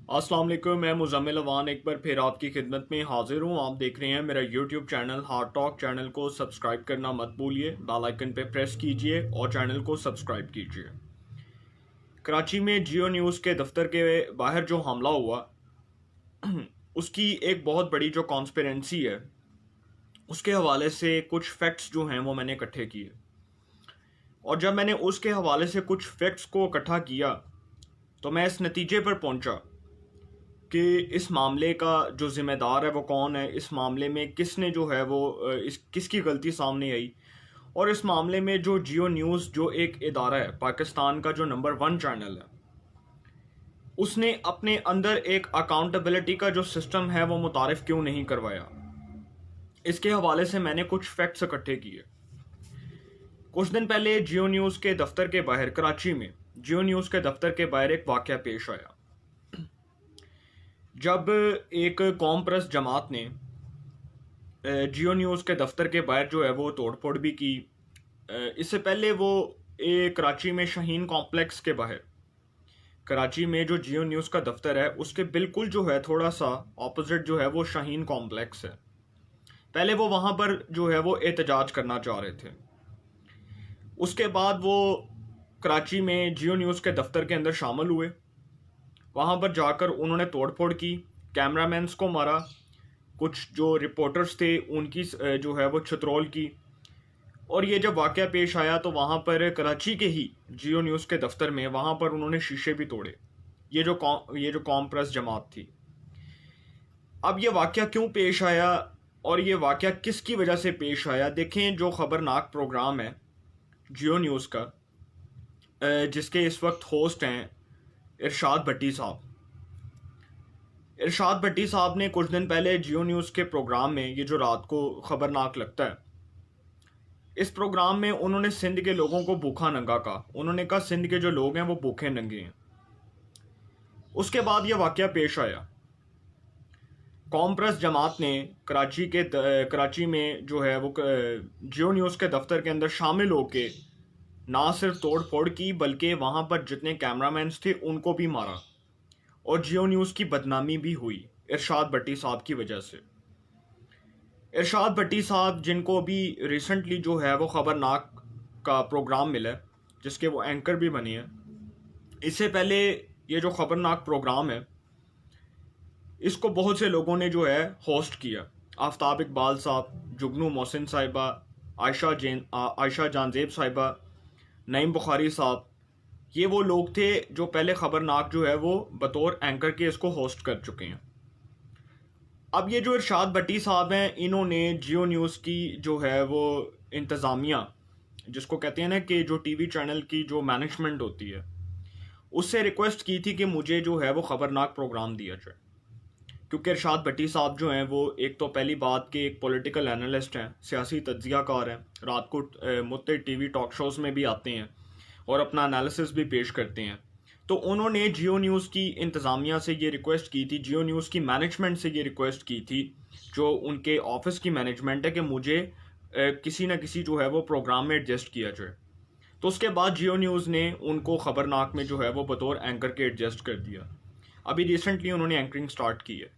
अस्सलाम वालेकुम। मैं मुज़म्मिल अवान एक बार फिर आपकी खिदमत में हाजिर हूँ। आप देख रहे हैं मेरा YouTube channel heart talk. Channel को सब्सक्राइब करना मत भूलिए, बेल आइकन पे प्रेस कीजिए और चैनल को सब्सक्राइब कीजिए। कराची में जियो न्यूज़ के दफ्तर के बाहर जो हमला हुआ उसकी एक बहुत बड़ी जो कॉन्स्पिरेंसी है उसके हवाले से कुछ फैक्ट्स जो हैं वो मैंने इकट्ठे किए। और जब मैंने उसके हवाले से कुछ फैक्ट्स को इकट्ठा किया तो मैं इस नतीजे पर पहुंचा कि इस मामले का जो ज़िम्मेदार है वो कौन है, इस मामले में किसने जो है वो इस किसकी गलती सामने आई। और इस मामले में जो जियो न्यूज़ जो एक इदारा है, पाकिस्तान का जो नंबर 1 चैनल है, उसने अपने अंदर एक अकाउंटेबिलिटी का जो सिस्टम है वो मुतारिफ क्यों नहीं करवाया। इसके हवाले से मैंने कुछ फैक्ट्स इकट्ठे किए। कुछ दिन पहले जियो न्यूज़ के दफ्तर के बाहर, कराची में जियो न्यूज़ के दफ्तर के बाहर एक वाक़या पेश आया जब एक कौम परस्त जमात ने जियो न्यूज़ के दफ्तर के बाहर जो है वो तोड़फोड़ भी की। इससे पहले वो कराची में शाहीन कॉम्प्लेक्स के बाहर, कराची में जो जियो न्यूज़ का दफ्तर है उसके बिल्कुल जो है थोड़ा सा ऑपोजिट जो है वो शाहीन कॉम्प्लेक्स है। पहले वो वहाँ पर जो है वो एहतजाज करना चाह रहे थे। उसके बाद वो कराची में जियो न्यूज़ के दफ्तर के अंदर शामिल हुए। वहाँ पर जाकर उन्होंने तोड़फोड़ की, कैमरामैन्स को मारा, कुछ जो रिपोर्टर्स थे उनकी जो है वो छतरोल की। और ये जब वाक़या पेश आया तो वहाँ पर कराची के ही जियो न्यूज़ के दफ्तर में वहाँ पर उन्होंने शीशे भी तोड़े। ये जो कौम परस्त जमात थी। अब ये वाक़या क्यों पेश आया और ये वाक़या किसकी वजह से पेश आया, देखें। जो ख़बरनाक प्रोग्राम है जियो न्यूज़ का, जिसके इस वक्त होस्ट हैं इरशाद भट्टी साहब। इरशाद भट्टी साहब ने कुछ दिन पहले जियो न्यूज़ के प्रोग्राम में, ये जो रात को ख़बरनाक लगता है, इस प्रोग्राम में उन्होंने सिंध के लोगों को भूखा नंगा कहा। उन्होंने कहा सिंध के जो लोग हैं वो भूखे नंगे हैं। उसके बाद यह वाक़या पेश आया। कौम परस्त जमात ने कराची में जो है वो जियो न्यूज़ के दफ्तर के अंदर शामिल होके ना सिर्फ तोड़ फोड़ की बल्कि वहाँ पर जितने कैमरामैन्स थे उनको भी मारा। और जियो न्यूज़ की बदनामी भी हुई इरशाद भट्टी साहब की वजह से। इरशाद भट्टी साहब जिनको अभी रिसेंटली जो है वो ख़बरनाक का प्रोग्राम मिला है, जिसके वो एंकर भी बनी है। इससे पहले ये जो ख़बरनाक प्रोग्राम है इसको बहुत से लोगों ने जो है होस्ट किया। आफ्ताब इकबाल साहब, जुगनू मोहसिन साहिबा, आयशा जानजेब साहिबा, नईम बुखारी साहब, ये वो लोग थे जो पहले ख़बरनाक जो है वो बतौर एंकर के इसको होस्ट कर चुके हैं। अब ये जो इरशाद भट्टी साहब हैं, इन्होंने जियो न्यूज़ की जो है वो इंतज़ामिया, जिसको कहते हैं ना कि जो टीवी चैनल की जो मैनेजमेंट होती है, उससे रिक्वेस्ट की थी कि मुझे जो है वो ख़बरनाक प्रोग्राम दिया जाए। क्योंकि इरशाद भट्टी साहब जो हैं वो एक तो पहली बात कि एक पॉलिटिकल एनालिस्ट हैं, सियासी तज्ज़ियाकार हैं, रात को मुत्तहिद टीवी टॉक शोज़ में भी आते हैं और अपना एनालिसिस भी पेश करते हैं। तो उन्होंने जियो न्यूज़ की इंतज़ामिया से ये रिक्वेस्ट की थी, जियो न्यूज़ की मैनेजमेंट से ये रिक्वेस्ट की थी, जो उनके ऑफिस की मैनेजमेंट है, कि मुझे किसी न किसी जो है वो प्रोग्राम में एडजस्ट किया जाए। तो उसके बाद जियो न्यूज़ ने उनको ख़बरनाक में जो है वो बतौर एंकर के एडजस्ट कर दिया। अभी रिसेंटली उन्होंने एंकरिंग स्टार्ट की है।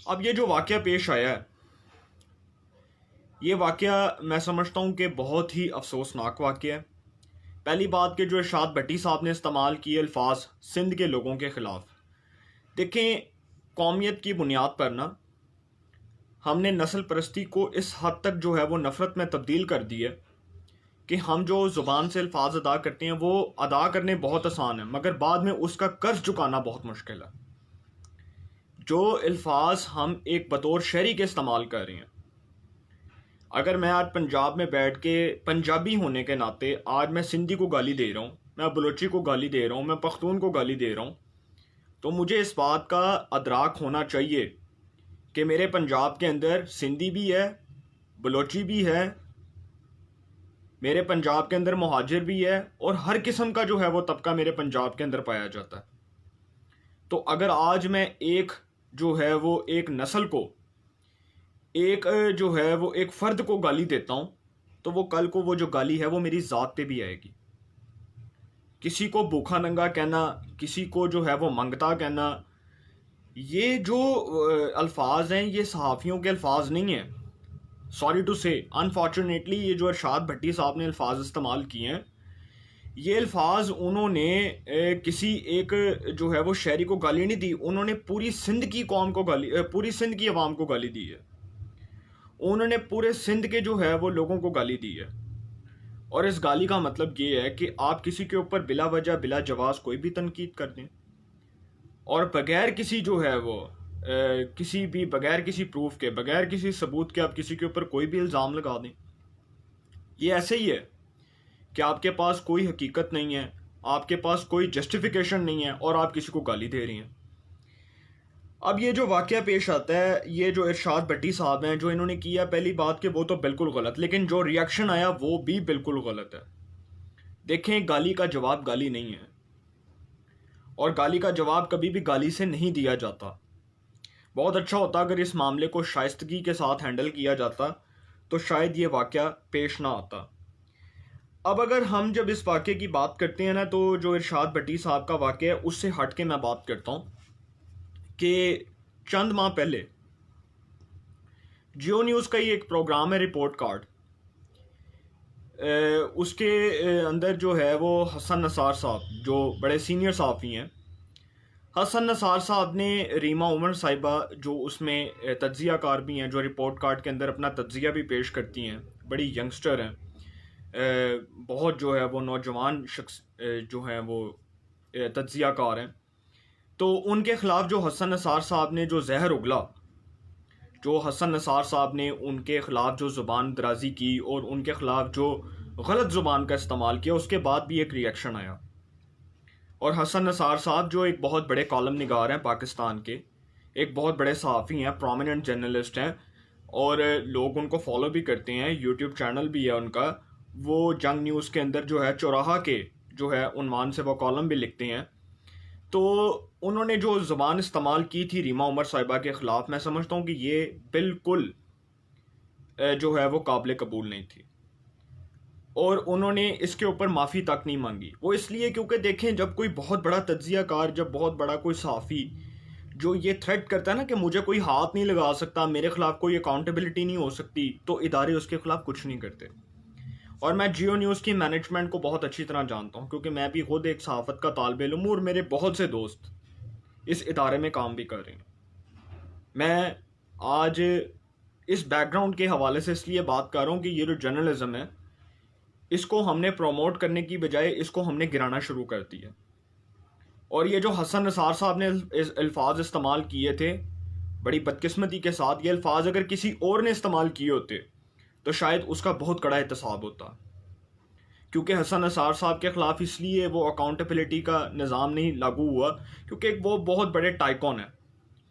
अब ये जो वाक़या पेश आया है, ये वाक़या मैं समझता हूँ कि बहुत ही अफसोसनाक वाक़या है। पहली बात कि जो इरशाद भट्टी साहब ने इस्तेमाल किए अल्फाज सिंध के लोगों के ख़िलाफ़, देखें, कौमियत की बुनियाद पर ना हमने नस्ल परस्ती को इस हद तक जो है वो नफ़रत में तब्दील कर दी है कि हम जो ज़ुबान से अल्फाज अदा करते हैं वो अदा करने बहुत आसान है, मगर बाद में उसका कर्ज चुकाना बहुत मुश्किल है। जो अल्फाज हम एक बतौर शहरी के इस्तेमाल कर रहे हैं, अगर मैं आज पंजाब में बैठ के पंजाबी होने के नाते आज मैं सिंधी को गाली दे रहा हूँ, मैं बलोची को गाली दे रहा हूँ, मैं पख्तून को गाली दे रहा हूँ, तो मुझे इस बात का अदराक होना चाहिए कि मेरे पंजाब के अंदर सिंधी भी है, बलोची भी है, मेरे पंजाब के अंदर मुहाजिर भी है, और हर किस्म का जो है वो तबका मेरे पंजाब के अंदर पाया जाता है। तो अगर आज मैं एक जो है वो एक नस्ल को, एक जो है वो एक फ़र्द को गाली देता हूँ, तो वो कल को वो जो गाली है वो मेरी ज़ात पे भी आएगी। किसी को भूखा नंगा कहना, किसी को जो है वो मंगता कहना, ये जो अल्फाज हैं ये सहाफ़ियों के अल्फाज नहीं हैं। सॉरी टू से, अनफॉर्चुनेटली ये जो इरशाद भट्टी साहब ने अल्फाज इस्तेमाल किए हैं, ये अल्फाज उन्होंने किसी एक जो है वो शहरी को गाली नहीं दी, उन्होंने पूरी सिंध की कौम को गाली, पूरी सिंध की आवाम को गाली दी है। उन्होंने पूरे सिंध के जो है वो लोगों को गाली दी है। और इस गाली का मतलब ये है कि आप किसी के ऊपर बिला वजह बिला जवाज़ कोई भी तनकीद कर दें और बगैर किसी जो है वो किसी भी बगैर किसी प्रूफ के, बगैर किसी सबूत के आप किसी के ऊपर कोई भी इल्ज़ाम लगा दें। ये ऐसे ही है कि आपके पास कोई हकीकत नहीं है, आपके पास कोई जस्टिफिकेशन नहीं है और आप किसी को गाली दे रही हैं। अब ये जो वाक़या पेश आता है, ये जो इरशाद भट्टी साहब हैं जो इन्होंने किया, पहली बात कि वो तो बिल्कुल गलत, लेकिन जो रिएक्शन आया वो भी बिल्कुल गलत है। देखें, गाली का जवाब गाली नहीं है और गाली का जवाब कभी भी गाली से नहीं दिया जाता। बहुत अच्छा होता अगर इस मामले को शाइस्तगी के साथ हैंडल किया जाता तो शायद ये वाक़या पेश ना आता। अब अगर हम जब इस वाक़े की बात करते हैं ना, तो जो इरशाद भट्टी साहब का वाक़या है उससे हट के मैं बात करता हूँ कि चंद माह पहले जियो न्यूज़ का ही एक प्रोग्राम है रिपोर्ट कार्ड, उसके अंदर जो है वो हसन नसार साहब जो बड़े सीनियर सहाफ़ी हैं, हसन नसार साहब ने रीमा उमर साहिबा जो उसमें तज्ज़िया कार भी हैं, जो रिपोर्ट कार्ड के अंदर अपना तज्ज़िया भी पेश करती हैं, बड़ी यंगस्टर हैं, बहुत जो है वो नौजवान शख्स जो हैं वो तज्ज़िया कार हैं, तो उनके ख़िलाफ़ जो हसन नसार साहब ने जो जहर उगला, जो हसन नसार साहब ने उनके ख़िलाफ़ जो ज़ुबान दराजी की और उनके ख़िलाफ़ जो गलत ज़ुबान का इस्तेमाल किया, उसके बाद भी एक रिएक्शन आया। और हसन नसार साहब जो एक बहुत बड़े कॉलम निगार हैं पाकिस्तान के, एक बहुत बड़े सहाफ़ी हैं, प्रोमिनेंट जर्नलिस्ट हैं और लोग उनको फॉलो भी करते हैं, यूट्यूब चैनल भी है उनका। वो जंग न्यूज़ के अंदर जो है चौराहा के जो है उन्वान से वो कॉलम भी लिखते हैं। तो उन्होंने जो ज़ुबान इस्तेमाल की थी रीमा उमर साहिबा के ख़िलाफ़, मैं समझता हूँ कि ये बिल्कुल जो है वो काबिल कबूल नहीं थी और उन्होंने इसके ऊपर माफ़ी तक नहीं मांगी। वो इसलिए क्योंकि देखें, जब कोई बहुत बड़ा तज्ज़िया कार, जब बहुत बड़ा कोई सहाफ़ी जो ये थ्रेट करता है ना कि मुझे कोई हाथ नहीं लगा सकता, मेरे ख़िलाफ़ कोई अकाउंटेबिलिटी नहीं हो सकती, तो इदारे उसके ख़िलाफ़ कुछ नहीं करते। और मैं जियो न्यूज़ की मैनेजमेंट को बहुत अच्छी तरह जानता हूँ क्योंकि मैं भी खुद एक सहाफ़त का तालिब इल्म हूँ और मेरे बहुत से दोस्त इस इदारे में काम भी कर रहे हैं। मैं आज इस बैकग्राउंड के हवाले से इसलिए बात कर रहा हूँ कि ये जो जर्नलिज़म है, इसको हमने प्रमोट करने की बजाय इसको हमने गिराना शुरू कर दिया। और ये जो हसन नसार साहब ने अल्फाज इस्तेमाल किए थे, बड़ी बदकिस्मती के साथ ये अल्फाज अगर किसी और ने इस्तेमाल किए होते तो शायद उसका बहुत कड़ा एहतसाब होता, क्योंकि हसन नसार साहब के ख़िलाफ़ इसलिए वो अकाउंटेबिलिटी का निज़ाम नहीं लागू हुआ क्योंकि वो बहुत बड़े टाइकॉन है,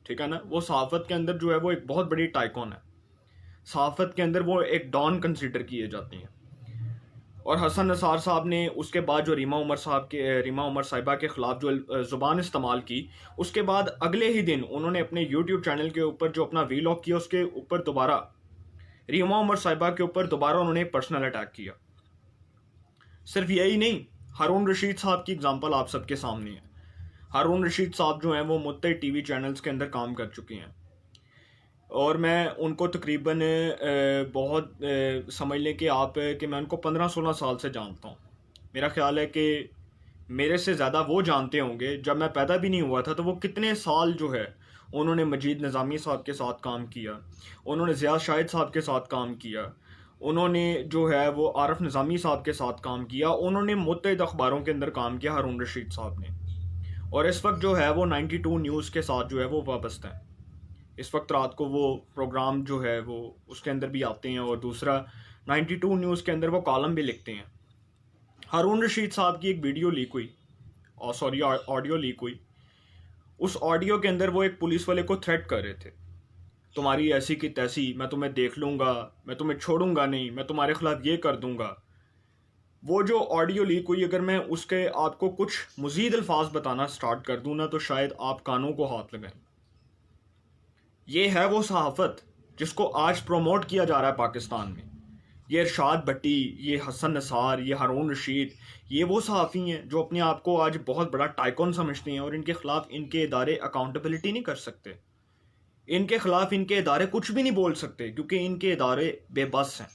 ठीक है ना। वो सहाफ़त के अंदर जो है वो एक बहुत बड़ी टाइकॉन है, सहाफ़त के अंदर वो एक डॉन कंसिडर किए जाते हैं। और हसन नसार साहब ने उसके बाद जो रीमा उमर साहिबा के ख़िलाफ़ जो ज़ुबान इस्तेमाल की, उसके बाद अगले ही दिन उन्होंने अपने यूट्यूब चैनल के ऊपर जो अपना वीलॉग किया, उसके ऊपर दोबारा रीमा उमर साहिबा के ऊपर दोबारा उन्होंने पर्सनल अटैक किया। सिर्फ यही नहीं, हारून रशीद साहब की एग्जांपल आप सबके सामने है। हारून रशीद साहब जो हैं वो मुत्तई टीवी चैनल्स के अंदर काम कर चुके हैं और मैं उनको तकरीबन बहुत समझ लें कि आप कि मैं उनको 15-16 साल से जानता हूँ। मेरा ख्याल है कि मेरे से ज़्यादा वो जानते होंगे। जब मैं पैदा भी नहीं हुआ था तो वो कितने साल जो है उन्होंने मजीद निज़ामी साहब के साथ काम किया, उन्होंने ज़िया शाहिद साहब के साथ काम किया, उन्होंने जो है वो आरफ निज़ामी साहब के साथ काम किया, उन्होंने मुत्तहिद अखबारों के अंदर काम किया हारून रशीद साहब ने। और इस वक्त जो है वो 92 न्यूज़ के साथ जो है वो वाबस्ता है। इस वक्त रात को वो प्रोग्राम जो है वो उसके अंदर भी आते हैं और दूसरा 92 न्यूज़ के अंदर वो कॉलम भी लिखते हैं। हारून रशीद साहब की एक वीडियो लीक हुई, और सॉरी ऑडियो लीक हुई। उस ऑडियो के अंदर वो एक पुलिस वाले को थ्रेट कर रहे थे, तुम्हारी ऐसी की तैसी, मैं तुम्हें देख लूँगा, मैं तुम्हें छोड़ूंगा नहीं, मैं तुम्हारे खिलाफ ये कर दूंगा। वो जो ऑडियो लीक हुई, अगर मैं उसके आपको कुछ मज़ीद अल्फाज बताना स्टार्ट कर दूँ ना तो शायद आप कानों को हाथ लगाएं। ये है वो सहाफ़त जिसको आज प्रमोट किया जा रहा है पाकिस्तान में। ये इरशाद भट्टी, ये हसन नसार, ये हारून रशीद, ये वो सहाफ़ी हैं जो अपने आप को आज बहुत बड़ा टाइकॉन समझते हैं और इनके ख़िलाफ़ इनके इदारे अकाउंटेबिलिटी नहीं कर सकते। इनके ख़िलाफ़ इनके इदारे कुछ भी नहीं बोल सकते क्योंकि इनके इदारे बेबस हैं।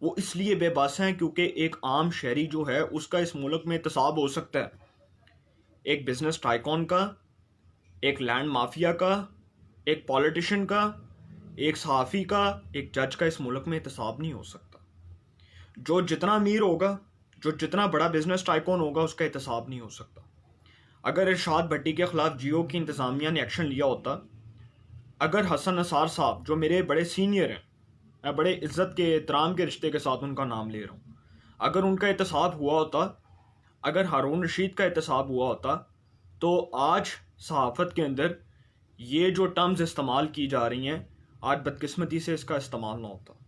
वो इसलिए बेबस हैं क्योंकि एक आम शहरी जो है उसका इस मुल्क में एहतसाब हो सकता है, एक बिज़नेस टाइकॉन का, एक लैंड माफिया का, एक पॉलिटिशियन का, एक सहाफ़ी का, एक जज का इस मुल्क में एहतसाब नहीं हो सकता। जो जितना अमीर होगा, जो जितना बड़ा बिजनेस टाइकॉन होगा, उसका एहतसाब नहीं हो सकता। अगर इरशाद भट्टी के ख़िलाफ़ जियो की इंतज़ामिया ने एक्शन लिया होता, अगर हसन नसार साहब जो मेरे बड़े सीनियर हैं, मैं बड़े इज़्ज़त के एहतराम के रिश्ते के साथ उनका नाम ले रहा हूँ, अगर उनका एहतसाब हुआ होता, अगर हारून रशीद का एहतसाब हुआ होता, तो आज सहाफ़त के अंदर ये जो टर्म्स इस्तेमाल की जा रही हैं, आज बदकिस्मती से इसका इस्तेमाल ना होता।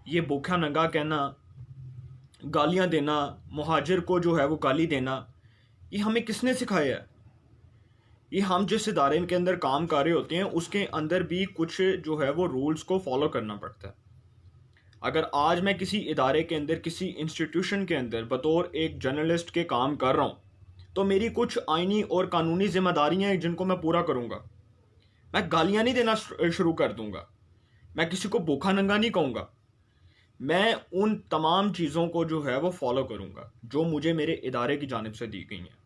ये भूखा नंगा कहना, गालियां देना, मुहाजिर को जो है वो गाली देना, ये हमें किसने सिखाया है? ये हम जिस इदारे के अंदर काम कर रहे होते हैं उसके अंदर भी कुछ जो है वो रूल्स को फॉलो करना पड़ता है। अगर आज मैं किसी इदारे के अंदर, किसी इंस्टीट्यूशन के अंदर बतौर एक जर्नलिस्ट के काम कर रहा हूँ, तो मेरी कुछ आइनी और कानूनी जिम्मेदारियाँ हैं जिनको मैं पूरा करूँगा। मैं गालियाँ नहीं देना शुरू कर दूँगा, मैं किसी को भूखा नंगा नहीं कहूँगा, मैं उन तमाम चीज़ों को जो है वो फॉलो करूँगा जो मुझे मेरे इदारे की जानिब से दी गई हैं।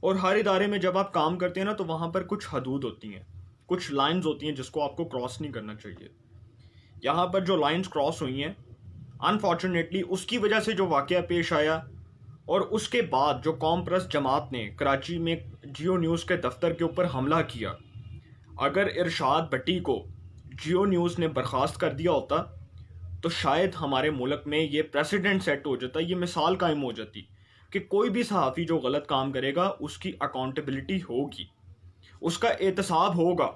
और हर इदारे में जब आप काम करते हैं ना, तो वहाँ पर कुछ हदूद होती हैं, कुछ लाइंस होती हैं जिसको आपको क्रॉस नहीं करना चाहिए। यहाँ पर जो लाइंस क्रॉस हुई हैं, अनफॉर्चुनेटली उसकी वजह से जो वाक़या पेश आया और उसके बाद जो कौम परस्त जमात ने कराची में जियो न्यूज़ के दफ्तर के ऊपर हमला किया, अगर इरशाद भट्टी को जियो न्यूज़ ने बर्खास्त कर दिया होता तो शायद हमारे मुल्क में ये प्रेसिडेंट सेट हो जाता, ये मिसाल कायम हो जाती कि कोई भी सहाफ़ी जो गलत काम करेगा उसकी अकाउंटेबिलिटी होगी, उसका एहतसाब होगा,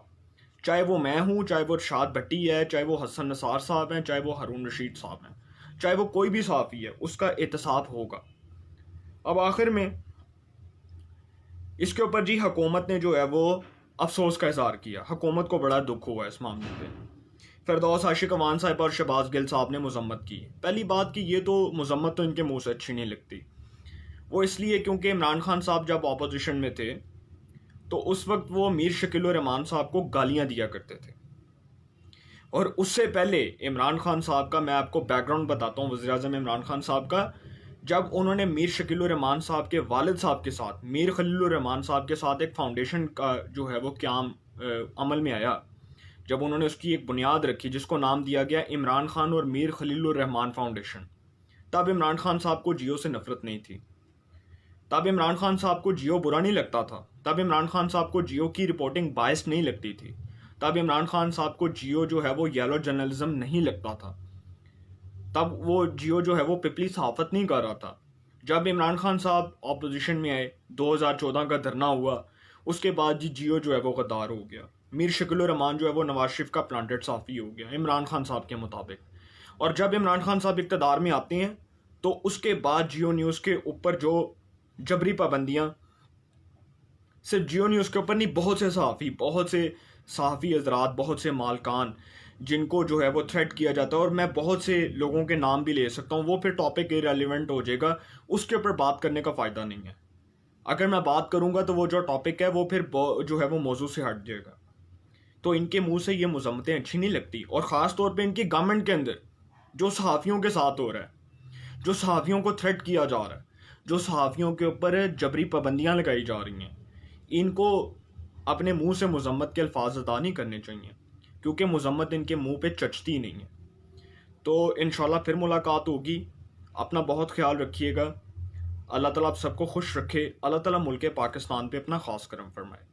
चाहे वो मैं हूँ, चाहे वो इरशाद भट्टी है, चाहे वो हसन नसार साहब हैं, चाहे वो हारून रशीद साहब हैं, चाहे वो कोई भी सहाफ़ी है, उसका एहतसाब होगा। अब आखिर में इसके ऊपर जी हुकूमत ने जो है वो अफसोस का इज़हार किया, हुकूमत को बड़ा दुख हुआ इस मामले पर। फिरदौस आशिक अवान साहब और शहबाज गिल साहब ने मजम्मत की। पहली बात कि ये तो मजम्मत तो इनके मुंह से अच्छी नहीं लगती, वो इसलिए क्योंकि इमरान खान साहब जब अपोजिशन में थे तो उस वक्त वो मीर शकील उर रहमान साहब को गालियां दिया करते थे। और उससे पहले इमरान खान साहब का मैं आपको बैकग्राउंड बताता हूँ, वज़ीर आज़म इमरान खान साहब का, जब उन्होंने मीर शकील उर रहमान साहब के वालिद साहब के साथ, मीर खलील उर रहमान साहब के साथ एक फाउंडेशन का जो है वो क़याम अमल में आया, जब उन्होंने उसकी एक बुनियाद रखी जिसको नाम दिया गया इमरान खान और मीर खलील उर रहमान फाउंडेशन, तब इमरान खान साहब को जियो से नफरत नहीं थी, तब इमरान खान साहब को जियो बुरा नहीं लगता था, तब इमरान खान साहब को जियो की रिपोर्टिंग बायस्ड नहीं लगती थी, तब इमरान खान साहब को जियो जो है वो येलो जर्नलिज्म नहीं लगता था, तब वो जियो जो है वो पिपली सहाफत नहीं कर रहा था। जब इमरान खान साहब अपोजिशन में आए, 2014 का धरना हुआ, उसके बाद जी जियो जो है वो गद्दार हो गया, मीर शकील उर रहमान जो है वो नवाज शरीफ का प्लांटेड साफ़ी हो गया इमरान खान साहब के मुताबिक। और जब इमरान खान साहब इक़्तिदार में आते हैं तो उसके बाद जियो न्यूज़ के ऊपर जो जबरी पाबंदियाँ, सिर्फ जियो न्यूज़ के ऊपर नहीं, बहुत से सहाफ़ी हजरात, बहुत से मालकान जिनको जो है वो थ्रेट किया जाता है, और मैं बहुत से लोगों के नाम भी ले सकता हूँ, वो फिर टॉपिक इरेलीवेंट हो जाएगा, उसके ऊपर बात करने का फ़ायदा नहीं है। अगर मैं बात करूँगा तो वो जो टॉपिक है वो फिर जो है वो मौजू से हट जाएगा। तो इनके मुंह से ये मजम्मतें अच्छी नहीं लगती, और ख़ास तौर पे इनकी गवर्नमेंट के अंदर जो सहाफ़ियों के साथ हो रहा है, जो सहाफ़ियों को थ्रेट किया जा रहा है, जो सहाफ़ियों के ऊपर जबरी पाबंदियाँ लगाई जा रही हैं, इनको अपने मुंह से मजम्मत के अल्फाज अदा नहीं करने चाहिए, क्योंकि मजम्मत इनके मुंह पे चचती नहीं है। तो इंशाल्लाह फिर मुलाकात होगी, अपना बहुत ख्याल रखिएगा, अल्लाह ताला आप सबको खुश रखे, अल्लाह ताला मुल्क पाकिस्तान पे अपना ख़ास करम फरमाए।